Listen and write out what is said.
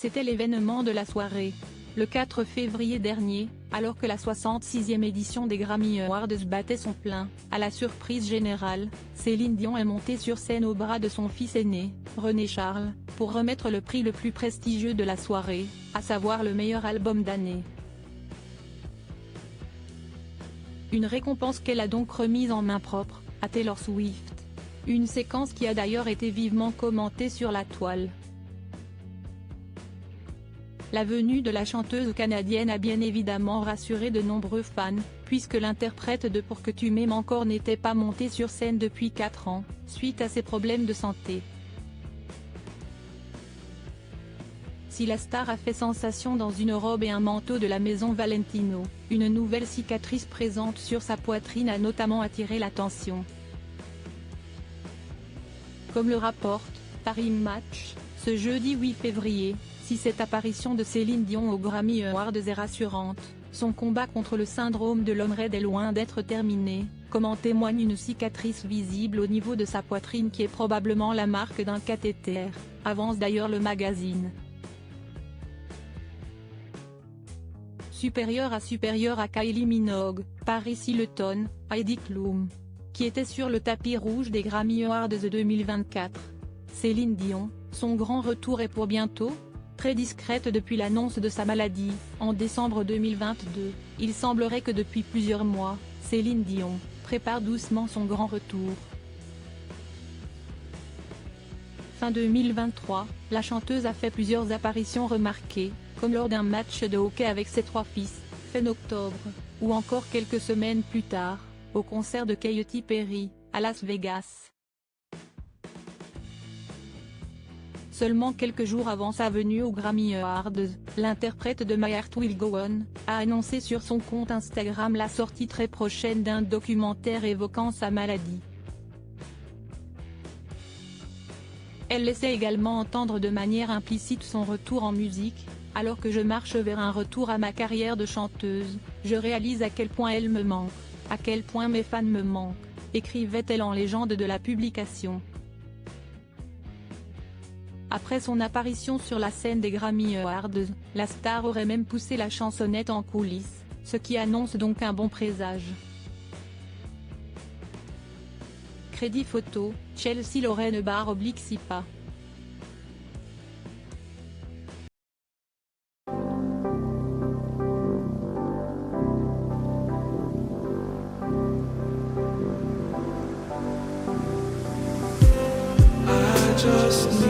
C'était l'événement de la soirée. Le 4 février dernier, alors que la 66e édition des Grammy Awards battait son plein, à la surprise générale, Céline Dion est montée sur scène au bras de son fils aîné, René Charles, pour remettre le prix le plus prestigieux de la soirée, à savoir le meilleur album d'année. Une récompense qu'elle a donc remise en main propre, à Taylor Swift. Une séquence qui a d'ailleurs été vivement commentée sur la toile. La venue de la chanteuse canadienne a bien évidemment rassuré de nombreux fans, puisque l'interprète de Pour que tu m'aimes encore n'était pas montée sur scène depuis 4 ans, suite à ses problèmes de santé. Si la star a fait sensation dans une robe et un manteau de la maison Valentino, une nouvelle cicatrice présente sur sa poitrine a notamment attiré l'attention. Comme le rapporte Paris Match, ce jeudi 8 février, si cette apparition de Céline Dion aux Grammy Awards est rassurante, son combat contre le syndrome de l'homme raide est loin d'être terminé, comme en témoigne une cicatrice visible au niveau de sa poitrine qui est probablement la marque d'un cathéter, avance d'ailleurs le magazine. Supérieur à Kylie Minogue, Paris Hilton, Heidi Klum, qui était sur le tapis rouge des Grammy Awards de 2024. Céline Dion, son grand retour est pour bientôt? Très discrète depuis l'annonce de sa maladie, en décembre 2022, il semblerait que depuis plusieurs mois, Céline Dion prépare doucement son grand retour. Fin 2023, la chanteuse a fait plusieurs apparitions remarquées, comme lors d'un match de hockey avec ses 3 fils, fin octobre, ou encore quelques semaines plus tard, au concert de Katy Perry, à Las Vegas. Seulement quelques jours avant sa venue aux Grammy Awards, l'interprète de My Heart Will Go On a annoncé sur son compte Instagram la sortie très prochaine d'un documentaire évoquant sa maladie. Elle laissait également entendre de manière implicite son retour en musique. Alors que je marche vers un retour à ma carrière de chanteuse, je réalise à quel point elle me manque, à quel point mes fans me manquent, écrivait-elle en légende de la publication. Après son apparition sur la scène des Grammy Awards, la star aurait même poussé la chansonnette en coulisses, ce qui annonce donc un bon présage. Crédit photo, Chelsea Lorraine /Sipa. Just